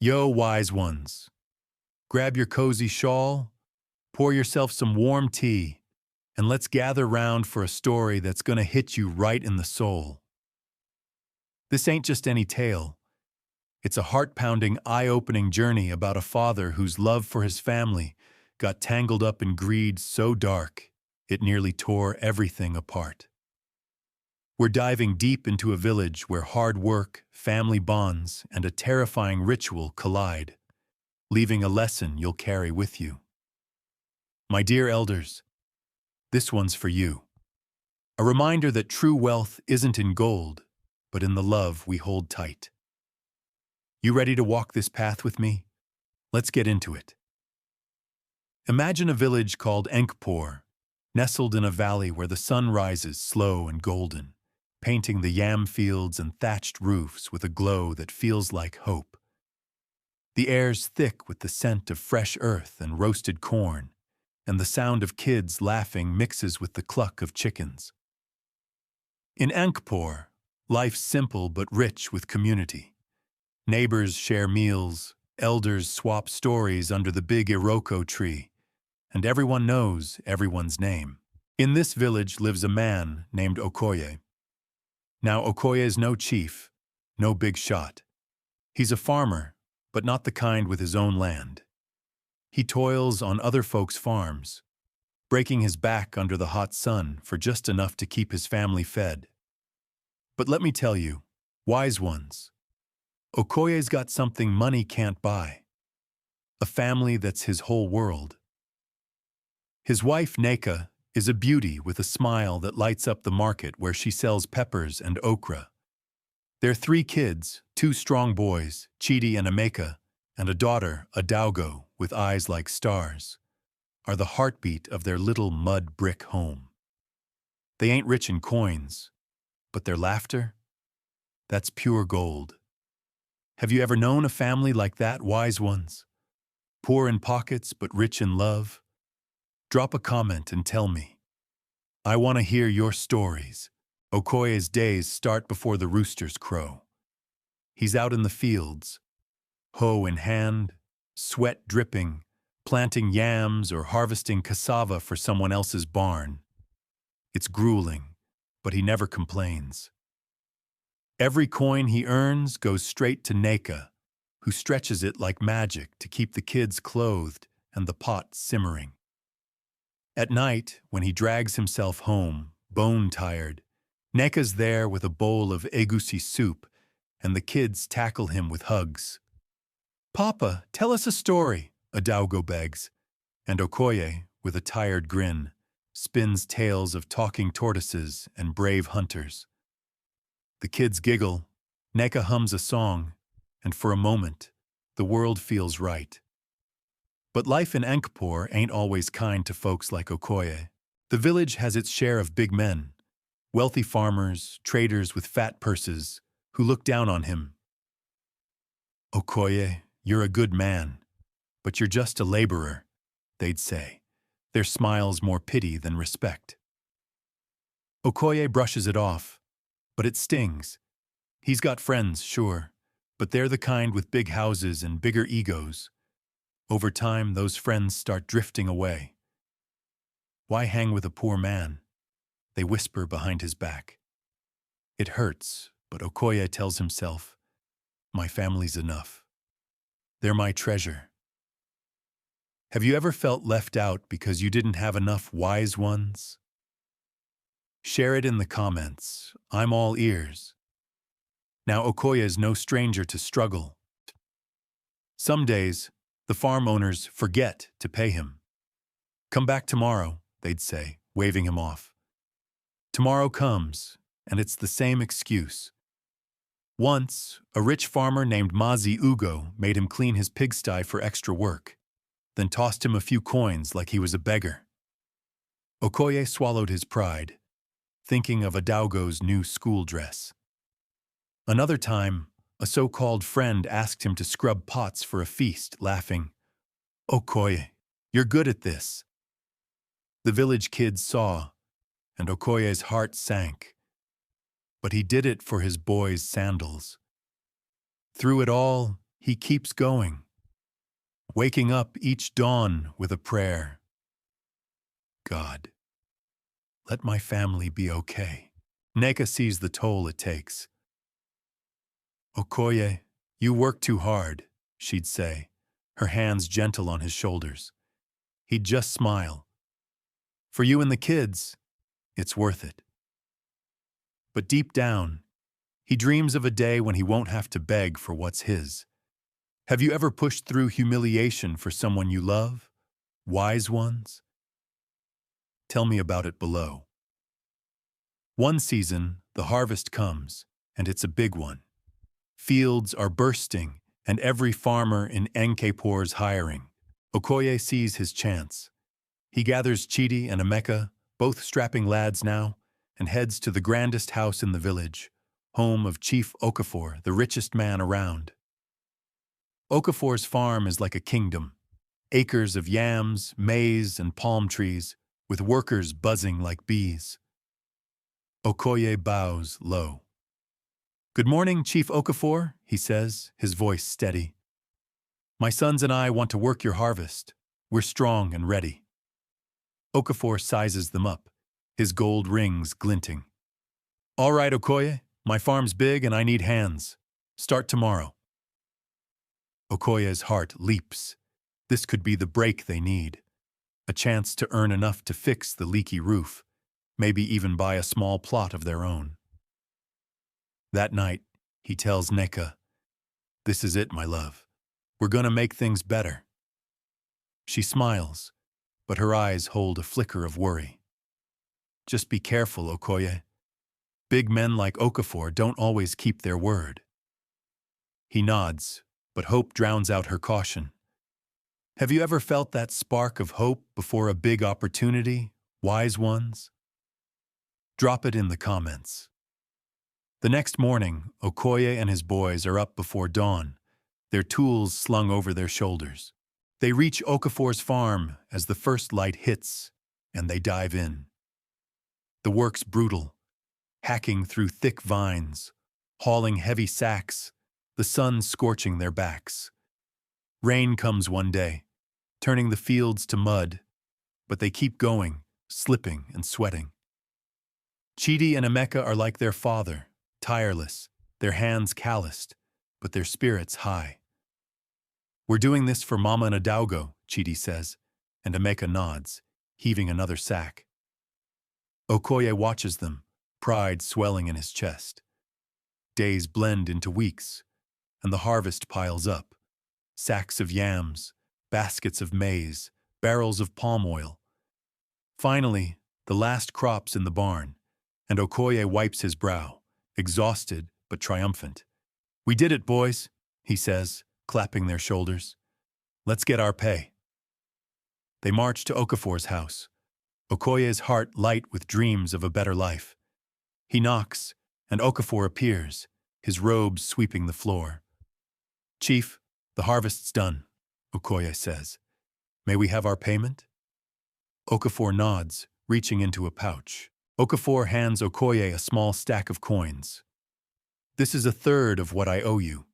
Yo, wise ones, grab your cozy shawl, pour yourself some warm tea, and let's gather round for a story that's gonna hit you right in the soul. This ain't just any tale. It's a heart-pounding, eye-opening journey about a father whose love for his family got tangled up in greed so dark it nearly tore everything apart. We're diving deep into a village where hard work, family bonds, and a terrifying ritual collide, leaving a lesson you'll carry with you. My dear elders, this one's for you. A reminder that true wealth isn't in gold, but in the love we hold tight. You ready to walk this path with me? Let's get into it. Imagine a village called Enkpor, nestled in a valley where the sun rises slow and golden, painting the yam fields and thatched roofs with a glow that feels like hope. The air's thick with the scent of fresh earth and roasted corn, and the sound of kids laughing mixes with the cluck of chickens. In Ankpor, life's simple but rich with community. Neighbors share meals, elders swap stories under the big Iroko tree, and everyone knows everyone's name. In this village lives a man named Okoye. Now, Okoye's no chief, no big shot. He's a farmer, but not the kind with his own land. He toils on other folks' farms, breaking his back under the hot sun for just enough to keep his family fed. But let me tell you, wise ones, Okoye's got something money can't buy. A family that's his whole world. His wife, Neka, is a beauty with a smile that lights up the market where she sells peppers and okra. Their 3 kids, 2 strong boys, Chidi and Emeka, and a daughter, Adaugo, with eyes like stars, are the heartbeat of their little mud brick home. They ain't rich in coins, but their laughter? That's pure gold. Have you ever known a family like that, wise ones? Poor in pockets, but rich in love? Drop a comment and tell me. I want to hear your stories. Okoye's days start before the roosters crow. He's out in the fields, hoe in hand, sweat dripping, planting yams or harvesting cassava for someone else's barn. It's grueling, but he never complains. Every coin he earns goes straight to Neka, who stretches it like magic to keep the kids clothed and the pot simmering. At night, when he drags himself home, bone-tired, Neka's there with a bowl of egusi soup, and the kids tackle him with hugs. "Papa, tell us a story," Adaugo begs, and Okoye, with a tired grin, spins tales of talking tortoises and brave hunters. The kids giggle, Neka hums a song, and for a moment, the world feels right. But life in Ankpor ain't always kind to folks like Okoye. The village has its share of big men, wealthy farmers, traders with fat purses, who look down on him. "Okoye, you're a good man, but you're just a laborer," they'd say, their smiles more pity than respect. Okoye brushes it off, but it stings. He's got friends, sure, but they're the kind with big houses and bigger egos. Over time, those friends start drifting away. "Why hang with a poor man?" they whisper behind his back. It hurts, but Okoye tells himself, "My family's enough. They're my treasure." Have you ever felt left out because you didn't have enough wise ones? Share it in the comments. I'm all ears. Now, Okoye is no stranger to struggle. Some days, the farm owners forget to pay him. "Come back tomorrow," they'd say, waving him off. Tomorrow comes, and it's the same excuse. Once, a rich farmer named Mazi Ugo made him clean his pigsty for extra work, then tossed him a few coins like he was a beggar. Okoye swallowed his pride, thinking of Adaugo's new school dress. Another time, a so-called friend asked him to scrub pots for a feast, laughing, "Okoye, you're good at this." The village kids saw, and Okoye's heart sank. But he did it for his boys' sandals. Through it all, he keeps going, waking up each dawn with a prayer. God, let my family be okay. Neka sees the toll it takes. Okoye, you work too hard, she'd say, her hands gentle on his shoulders. He'd just smile. For you and the kids, it's worth it. But deep down, he dreams of a day when he won't have to beg for what's his. Have you ever pushed through humiliation for someone you love? Wise ones? Tell me about it below. One season, the harvest comes, and it's a big one. Fields are bursting, and every farmer in Enkepor's hiring. Okoye sees his chance. He gathers Chidi and Emeka, both strapping lads now, and heads to the grandest house in the village, home of Chief Okafor, the richest man around. Okafor's farm is like a kingdom, acres of yams, maize, and palm trees, with workers buzzing like bees. Okoye bows low. Good morning, Chief Okafor, he says, his voice steady. My sons and I want to work your harvest. We're strong and ready. Okafor sizes them up, his gold rings glinting. All right, Okoye, my farm's big and I need hands. Start tomorrow. Okoye's heart leaps. This could be the break they need. A chance to earn enough to fix the leaky roof, maybe even buy a small plot of their own. That night, he tells Neka, "This is it, my love. We're gonna make things better." She smiles, but her eyes hold a flicker of worry. Just be careful, Okoye. Big men like Okafor don't always keep their word. He nods, but hope drowns out her caution. Have you ever felt that spark of hope before a big opportunity, wise ones? Drop it in the comments. The next morning, Okoye and his boys are up before dawn, their tools slung over their shoulders. They reach Okafor's farm as the first light hits, and they dive in. The work's brutal, hacking through thick vines, hauling heavy sacks, the sun scorching their backs. Rain comes one day, turning the fields to mud, but they keep going, slipping and sweating. Chidi and Emeka are like their father, tireless, their hands calloused, but their spirits high. We're doing this for Mama and Adaugo, Chidi says, and Emeka nods, heaving another sack. Okoye watches them, pride swelling in his chest. Days blend into weeks, and the harvest piles up. Sacks of yams, baskets of maize, barrels of palm oil. Finally, the last crop's in the barn, and Okoye wipes his brow, exhausted but triumphant. We did it, boys, he says, clapping their shoulders. Let's get our pay. They march to Okafor's house, Okoye's heart light with dreams of a better life. He knocks, and Okafor appears, his robes sweeping the floor. Chief, the harvest's done, Okoye says. May we have our payment? Okafor nods, reaching into a pouch. Okafor hands Okoye a small stack of coins. This is a third of what I owe you,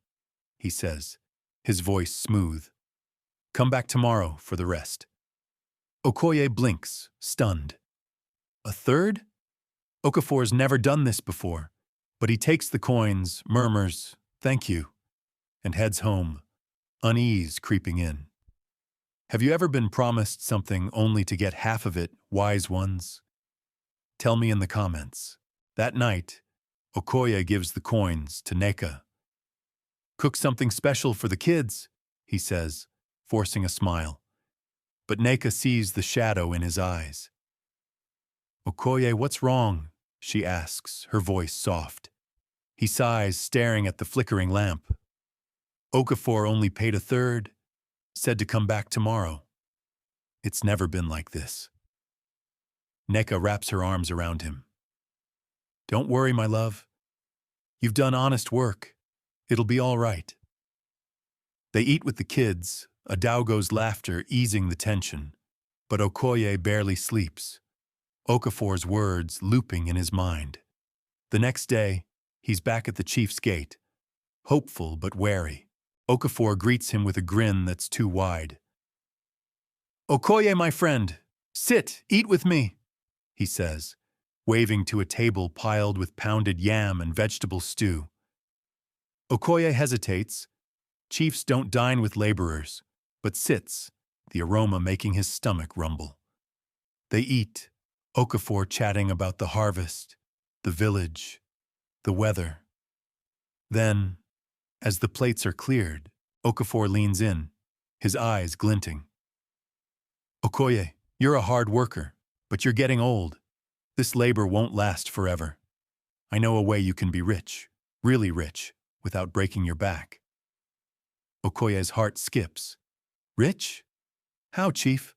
he says, his voice smooth. Come back tomorrow for the rest. Okoye blinks, stunned. A third? Okafor's never done this before, but he takes the coins, murmurs, "Thank you," and heads home, unease creeping in. Have you ever been promised something only to get half of it, wise ones? Tell me in the comments. That night, Okoye gives the coins to Neka. Cook something special for the kids, he says, forcing a smile. But Neka sees the shadow in his eyes. Okoye, what's wrong? She asks, her voice soft. He sighs, staring at the flickering lamp. Okafor only paid a third, said to come back tomorrow. It's never been like this. Neka wraps her arms around him. Don't worry, my love. You've done honest work. It'll be all right. They eat with the kids, Adaugo's laughter easing the tension, but Okoye barely sleeps, Okafor's words looping in his mind. The next day, he's back at the chief's gate, hopeful but wary. Okafor greets him with a grin that's too wide. "Okoye, my friend, sit, eat with me," he says, waving to a table piled with pounded yam and vegetable stew. Okoye hesitates. Chiefs don't dine with laborers, but sits, the aroma making his stomach rumble. They eat, Okafor chatting about the harvest, the village, the weather. Then, as the plates are cleared, Okafor leans in, his eyes glinting. "Okoye, you're a hard worker, but you're getting old. This labor won't last forever. I know a way you can be rich, really rich, without breaking your back." Okoye's heart skips. "Rich? How, Chief?"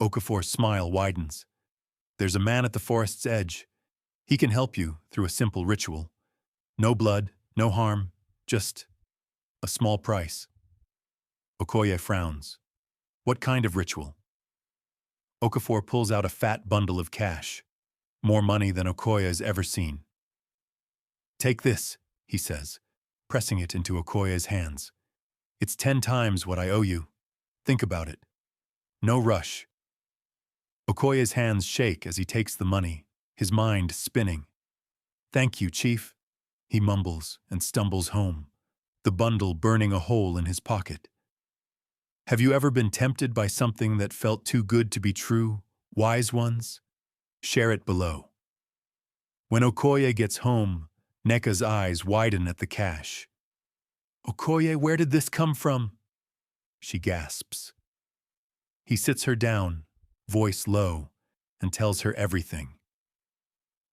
Okafor's smile widens. "There's a man at the forest's edge. He can help you through a simple ritual. No blood, no harm, just a small price." Okoye frowns. "What kind of ritual?" Okafor pulls out a fat bundle of cash, more money than Okoye has ever seen. "Take this," he says, pressing it into Okoye's hands. "It's 10 times what I owe you. Think about it. No rush." Okoye's hands shake as he takes the money, his mind spinning. "Thank you, Chief," he mumbles and stumbles home, the bundle burning a hole in his pocket. Have you ever been tempted by something that felt too good to be true, wise ones? Share it below. When Okoye gets home, Neka's eyes widen at the cash. "Okoye, where did this come from?" she gasps. He sits her down, voice low, and tells her everything.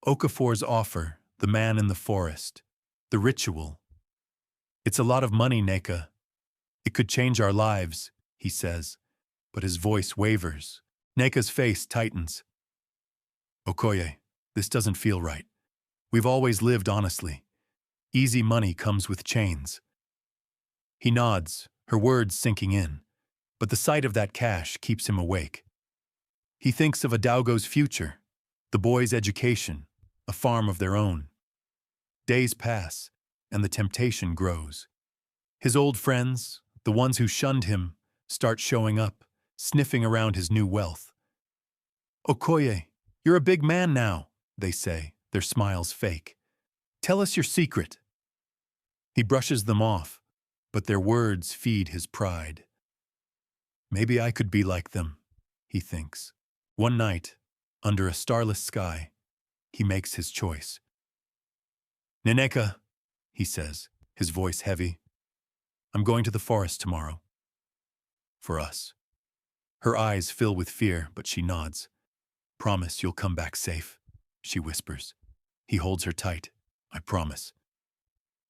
Okafor's offer, the man in the forest, the ritual. "It's a lot of money, Neka. It could change our lives," he says, but his voice wavers. Neka's face tightens. "Okoye, this doesn't feel right. We've always lived honestly. Easy money comes with chains." He nods, her words sinking in, but the sight of that cash keeps him awake. He thinks of Adaugo's future, the boys' education, a farm of their own. Days pass, and the temptation grows. His old friends, the ones who shunned him, start showing up, sniffing around his new wealth. "Okoye, you're a big man now," they say, their smiles fake. "Tell us your secret." He brushes them off, but their words feed his pride. Maybe I could be like them, he thinks. One night, under a starless sky, he makes his choice. "Neneka," he says, his voice heavy, "I'm going to the forest tomorrow. For us." Her eyes fill with fear, but she nods. "Promise you'll come back safe," she whispers. He holds her tight. "I promise."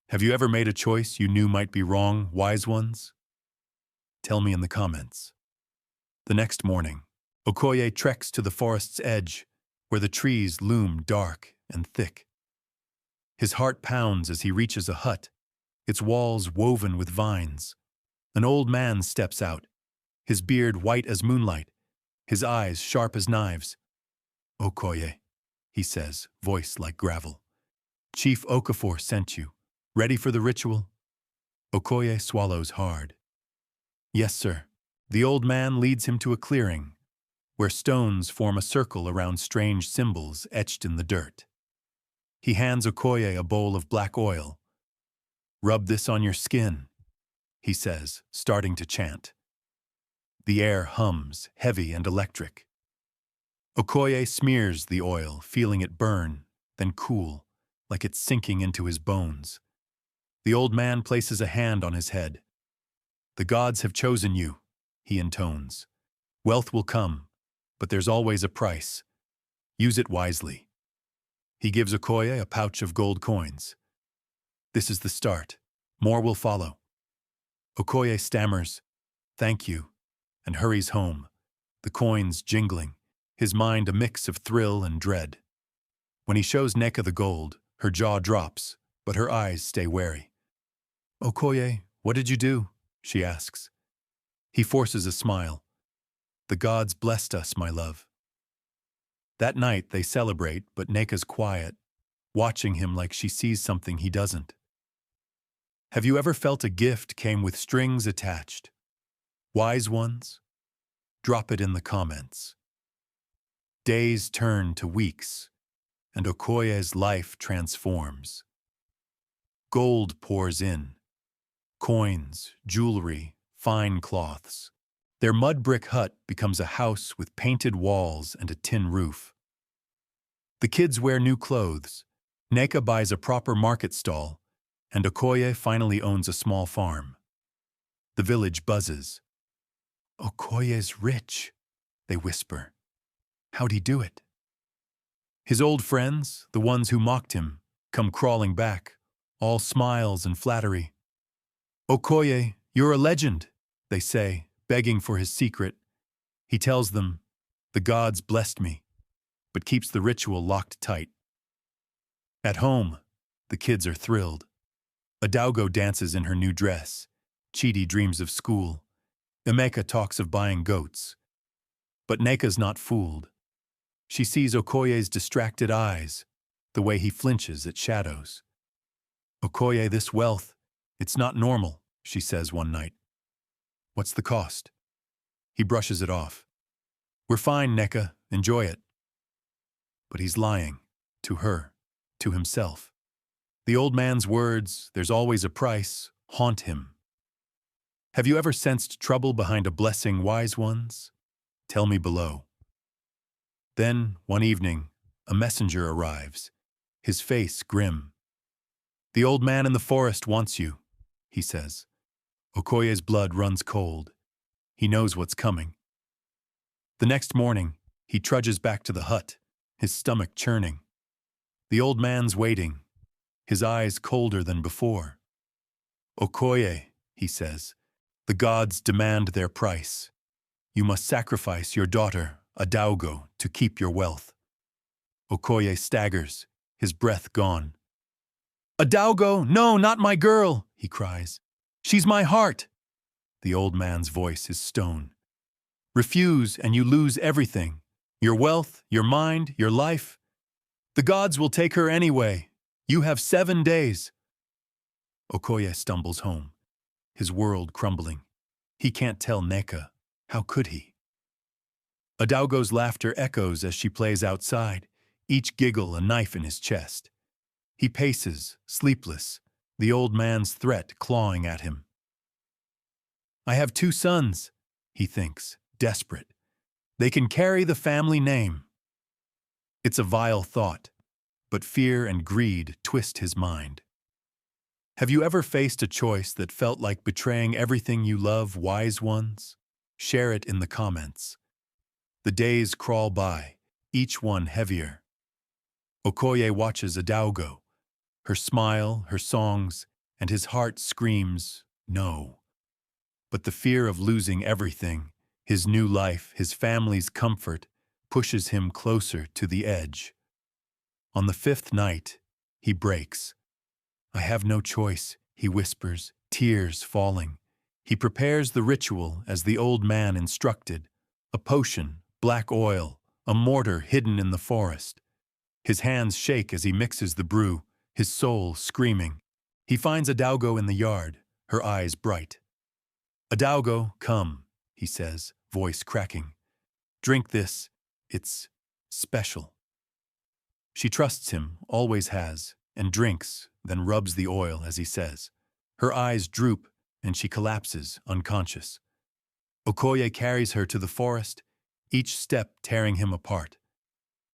Have you ever made a choice you knew might be wrong, wise ones? Tell me in the comments. The next morning, Okoye treks to the forest's edge, where the trees loom dark and thick. His heart pounds as he reaches a hut, its walls woven with vines. An old man steps out, his beard white as moonlight, his eyes sharp as knives. "Okoye," he says, voice like gravel. "Chief Okafor sent you. Ready for the ritual?" Okoye swallows hard. "Yes, sir." The old man leads him to a clearing, where stones form a circle around strange symbols etched in the dirt. He hands Okoye a bowl of black oil. "Rub this on your skin," he says, starting to chant. The air hums, heavy and electric. Okoye smears the oil, feeling it burn, then cool, like it's sinking into his bones. The old man places a hand on his head. "The gods have chosen you," he intones. "Wealth will come, but there's always a price. Use it wisely." He gives Okoye a pouch of gold coins. "This is the start. More will follow." Okoye stammers, "Thank you," and hurries home, the coins jingling, his mind a mix of thrill and dread. When he shows Neka the gold, her jaw drops, but her eyes stay wary. "Okoye, what did you do?" she asks. He forces a smile. "The gods blessed us, my love." That night they celebrate, but Neka's quiet, watching him like she sees something he doesn't. Have you ever felt a gift came with strings attached? Wise ones? Drop it in the comments. Days turn to weeks, and Okoye's life transforms. Gold pours in. Coins, jewelry, fine cloths. Their mud brick hut becomes a house with painted walls and a tin roof. The kids wear new clothes. Neka buys a proper market stall, and Okoye finally owns a small farm. The village buzzes. Okoye's rich, they whisper. How'd he do it? His old friends, the ones who mocked him, come crawling back, all smiles and flattery. Okoye, you're a legend, they say, begging for his secret. He tells them, the gods blessed me, but keeps the ritual locked tight. At home, the kids are thrilled. Adaugo dances in her new dress. Chidi dreams of school. Emeka talks of buying goats. But Neka's not fooled. She sees Okoye's distracted eyes, the way he flinches at shadows. Okoye, this wealth, it's not normal, she says one night. What's the cost? He brushes it off. We're fine, Neka, enjoy it. But he's lying, to her, to himself. The old man's words, there's always a price, haunt him. Have you ever sensed trouble behind a blessing, wise ones? Tell me below. Then, one evening, a messenger arrives, his face grim. The old man in the forest wants you, he says. Okoye's blood runs cold. He knows what's coming. The next morning, he trudges back to the hut, his stomach churning. The old man's waiting, his eyes colder than before. Okoye, he says, the gods demand their price. You must sacrifice your daughter, Adaugo, to keep your wealth. Okoye staggers, his breath gone. Adaugo, no, not my girl, he cries. She's my heart. The old man's voice is stone. Refuse and you lose everything. Your wealth, your mind, your life. The gods will take her anyway. You have 7 days. Okoye stumbles home, his world crumbling. He can't tell Neka. How could he? Adaugo's laughter echoes as she plays outside, each giggle a knife in his chest. He paces, sleepless, the old man's threat clawing at him. I have 2 sons, he thinks, desperate. They can carry the family name. It's a vile thought, but fear and greed twist his mind. Have you ever faced a choice that felt like betraying everything you love, wise ones? Share it in the comments. The days crawl by, each one heavier. Okoye watches Adaugo, her smile, her songs, and his heart screams, no. But the fear of losing everything, his new life, his family's comfort, pushes him closer to the edge. On the 5th night, he breaks. I have no choice, he whispers, tears falling. He prepares the ritual as the old man instructed, a potion, black oil, a mortar hidden in the forest. His hands shake as he mixes the brew, his soul screaming. He finds Adaugo in the yard, her eyes bright. Adaugo, come, he says, voice cracking. Drink this, it's special. She trusts him, always has, and drinks, then rubs the oil as he says. Her eyes droop, and she collapses, unconscious. Okoye carries her to the forest, each step tearing him apart.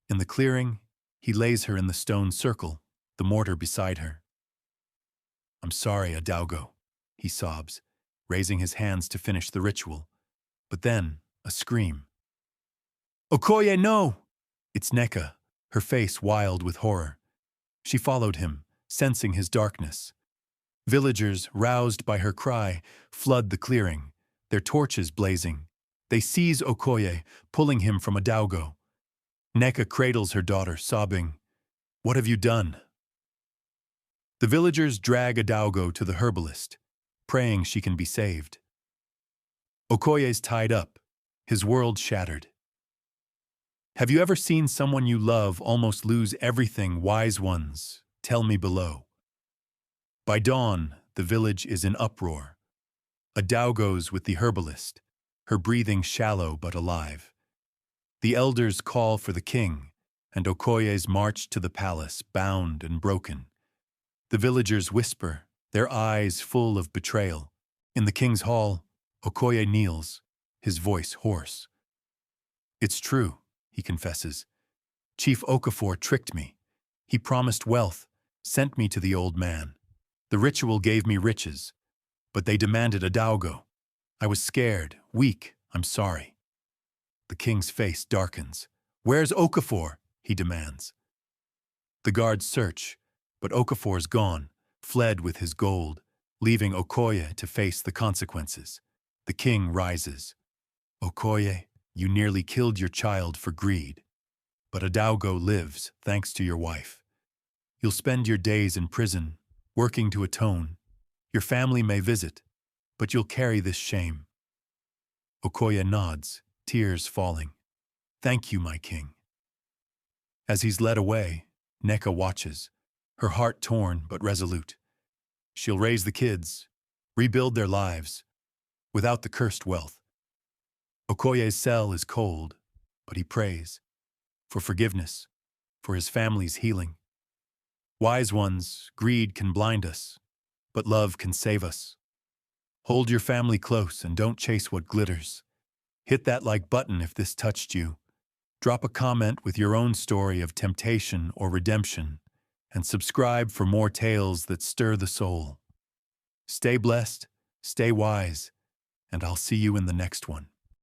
In the clearing, he lays her in the stone circle, the mortar beside her. I'm sorry, Adaugo, he sobs, raising his hands to finish the ritual. But then, a scream. Okoye, no! It's Neka, her face wild with horror. She followed him, sensing his darkness. Villagers, roused by her cry, flood the clearing, their torches blazing. They seize Okoye, pulling him from Adaugo. Neka cradles her daughter, sobbing, What have you done? The villagers drag Adaugo to the herbalist, praying she can be saved. Okoye's tied up, his world shattered. Have you ever seen someone you love almost lose everything, wise ones? Tell me below. By dawn, the village is in uproar. A Dao goes with the herbalist, her breathing shallow but alive. The elders call for the king, and Okoye's march to the palace, bound and broken. The villagers whisper, their eyes full of betrayal. In the king's hall, Okoye kneels, his voice hoarse. "It's true," he confesses. "Chief Okafor tricked me. He promised wealth, sent me to the old man. The ritual gave me riches, but they demanded a Daogo. I was scared, weak, I'm sorry." The king's face darkens. "Where's Okafor?" he demands. The guards search, but Okafor's gone, fled with his gold, leaving Okoye to face the consequences. The king rises. "Okoye, you nearly killed your child for greed. But Adaugo lives thanks to your wife. You'll spend your days in prison, working to atone. Your family may visit, but you'll carry this shame." Okoye nods, tears falling. "Thank you, my king." As he's led away, Neka watches, her heart torn but resolute. She'll raise the kids, rebuild their lives, without the cursed wealth. Okoye's cell is cold, but he prays for forgiveness, for his family's healing. Wise ones, greed can blind us, but love can save us. Hold your family close and don't chase what glitters. Hit that like button if this touched you. Drop a comment with your own story of temptation or redemption, and subscribe for more tales that stir the soul. Stay blessed, stay wise, and I'll see you in the next one.